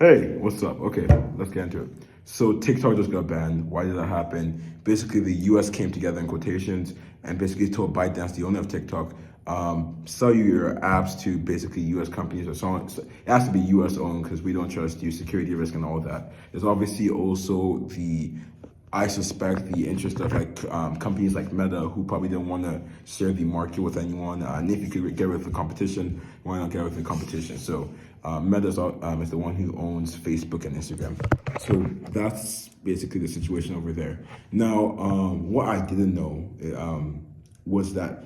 Hey, what's up? Okay, let's get into it. So TikTok just got banned. Why did that happen? Basically, the US came together in quotations and basically told ByteDance, the owner of TikTok, sell you your apps to basically US companies or so on. So it has to be US owned because we don't trust you, security risk and all that. There's obviously also I suspect the interest of companies like Meta who probably didn't want to share the market with anyone. And if you could get rid of the competition, why not get rid of the competition? So Meta is the one who owns Facebook and Instagram. So that's basically the situation over there. Now, what I didn't know was that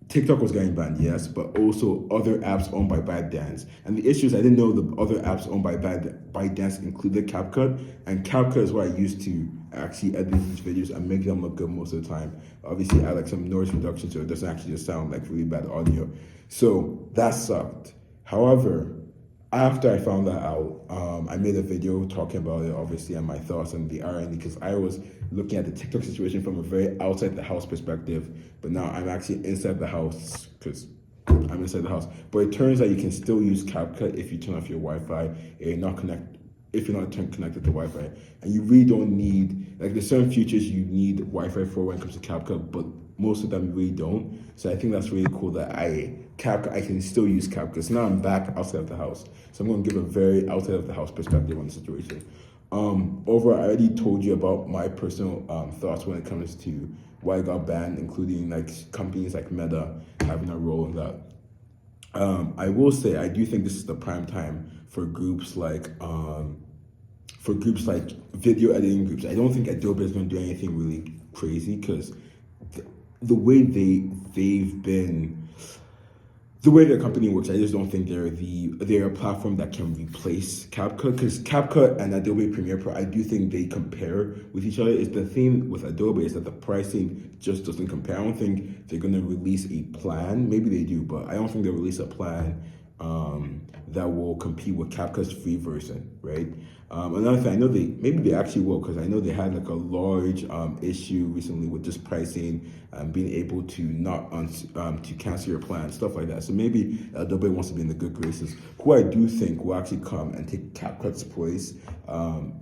TikTok was getting banned, yes, but also other apps owned by ByteDance. And the issue is I didn't know the other apps owned by ByteDance included CapCut, and CapCut is what I used to actually edit these videos and make them look good most of the time. Obviously, add like some noise reduction so it doesn't actually just sound like really bad audio. So that sucked. However, after I found that out, I made a video talking about it, obviously, and my thoughts and the irony, because I was looking at the TikTok situation from a very outside the house perspective, but now I'm actually inside the house because I'm inside the house. But it turns out you can still use CapCut if you turn off your Wi-Fi and if you're not connected to Wi-Fi, and you really don't need there's certain features you need Wi-Fi for when it comes to CapCut, but most of them really don't. So I think that's really cool that I can still use CapCut. So now I'm back outside of the house. So I'm going to give a very outside of the house perspective on the situation. Overall, I already told you about my personal thoughts when it comes to why it got banned, including like companies like Meta having a role in that. I will say I do think this is the prime time for groups like video editing groups. I don't think Adobe is going to do anything really crazy because the way they've been. The way their company works, I just don't think they're a platform that can replace CapCut, because CapCut and Adobe Premiere Pro, I do think they compare with each other. It's the thing with Adobe is that the pricing just doesn't compare. I don't think they're gonna release a plan. Maybe they do, but I don't think they'll release a plan that will compete with CapCut's free version, right? Another thing, I know maybe they actually will, because I know they had like a large issue recently with just pricing and being able to not to cancel your plan, stuff like that. So maybe Adobe wants to be in the good graces. Who I do think will actually come and take CapCut's place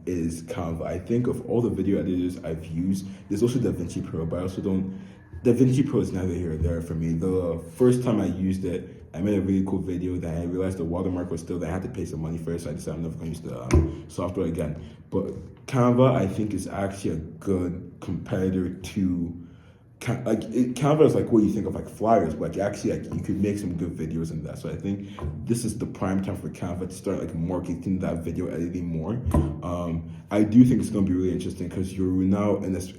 is Canva. I think of all the video editors I've used, there's also DaVinci Pro, but I also don't. DaVinci Pro is neither here or there for me. The first time I used it, I made a really cool video that I realized the watermark was still there. I had to pay some money for it, so I decided I'm never going to use the software again. But Canva, I think, is actually a good competitor to Canva is like what you think of like flyers, but actually you could make some good videos in that. So I think this is the prime time for Canva to start like marketing that video editing more. I do think it's going to be really interesting because you're now in this.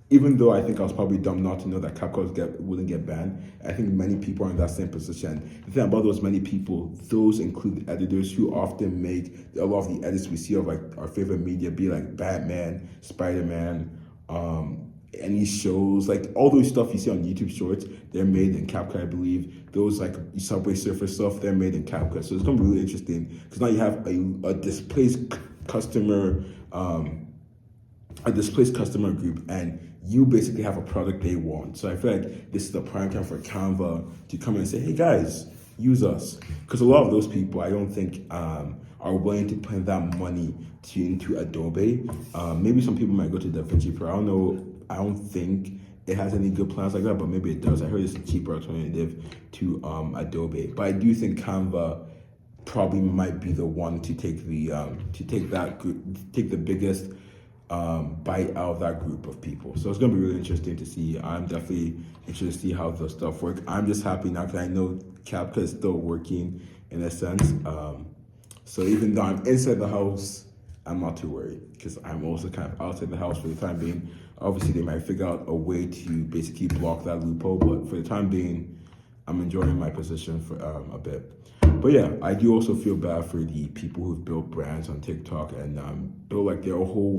Even though I think I was probably dumb not to know that CapCut wouldn't get banned, I think many people are in that same position. The thing about those many people, those include editors who often make a lot of the edits we see of like our favorite media, be like Batman, Spider-Man, any shows, like all those stuff you see on YouTube Shorts, they're made in CapCut, I believe. Those like Subway Surfer stuff, they're made in CapCut. So it's gonna be really interesting because now you have a displaced customer, group, and you basically have a product they want. So I feel like this is the prime time for Canva to come and say, hey guys, use us. Because a lot of those people, I don't think are willing to put that money into Adobe. Maybe some people might go to DaVinci Pro. I don't know. I don't think it has any good plans like that, but maybe it does. I heard it's a cheaper alternative to Adobe. But I do think Canva probably might be the one to take the biggest bite out of that group of people. So it's going to be really interesting to see. I'm definitely interested to see how the stuff works. I'm just happy now because I know CapCut is still working in a sense. So even though I'm inside the house, I'm not too worried because I'm also kind of outside the house for the time being. Obviously, they might figure out a way to basically block that loophole, but for the time being, I'm enjoying my position for a bit. But yeah, I do also feel bad for the people who've built brands on TikTok and built like their whole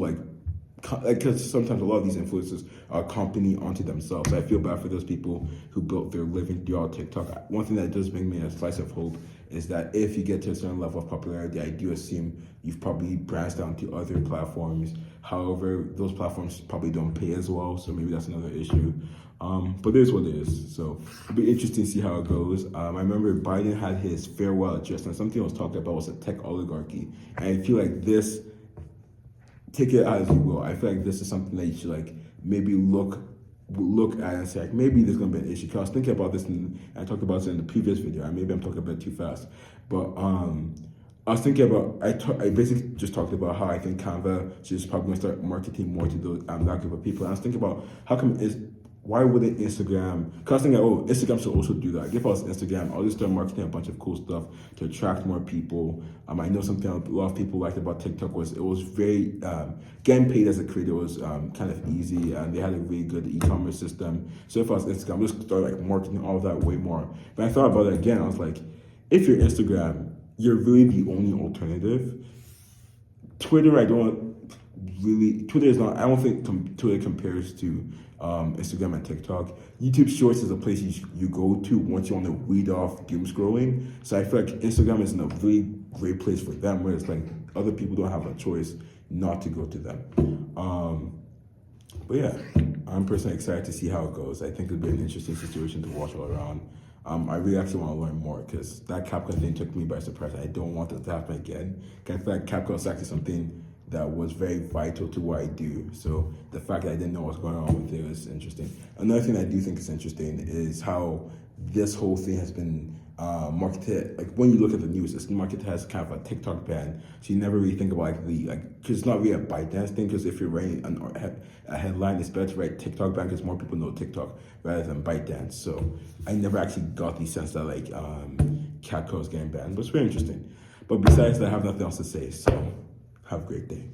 because sometimes a lot of these influencers are a company onto themselves. I feel bad for those people who built their living throughout TikTok. One thing that does bring me a slice of hope is that if you get to a certain level of popularity, I do assume you've probably branched down to other platforms. However, those platforms probably don't pay as well, so maybe that's another issue. But it is what it is. So it'll be interesting to see how it goes. I remember Biden had his farewell address, and something I was talking about was a tech oligarchy. And I feel like this, take it as you will. I feel like this is something that you should like maybe look at and say like maybe there's gonna be an issue. Cause I was thinking about this and I talked about it in the previous video, and maybe I'm talking a bit too fast. But I was thinking about I basically just talked about how I think Canva is probably gonna start marketing more to those that group of people. And I was thinking about why wouldn't Instagram? Cause I was thinking, oh, Instagram should also do that. If I was Instagram, I'll just start marketing a bunch of cool stuff to attract more people. I know something a lot of people liked about TikTok was it was very getting paid as a creator was kind of easy, and they had a really good e-commerce system. So if I was Instagram, I'll just start like marketing all of that way more. But I thought about it again. I was like, if you're Instagram, you're really the only alternative. Twitter, Twitter is not, I don't think Twitter compares to Instagram and TikTok. YouTube Shorts is a place you go to once you want to weed off doom scrolling. So I feel like Instagram is in a really great place for them, where it's like other people don't have a choice not to go to them. But yeah, I'm personally excited to see how it goes. I think it'll be an interesting situation to watch all around. I really actually want to learn more because that CapCut thing took me by surprise. I don't want that to happen again. I feel like CapCut is actually something that was very vital to what I do. So the fact that I didn't know what's going on with it was interesting. Another thing I do think is interesting is how this whole thing has been marketed. Like when you look at the news, it's marketed as kind of a TikTok ban. So you never really think about because it's not really a ByteDance thing. Because if you're writing a headline, it's better to write TikTok ban because more people know TikTok rather than ByteDance. So I never actually got the sense that like CapCut is getting banned, but it's very interesting. But besides that, I have nothing else to say. So have a great day.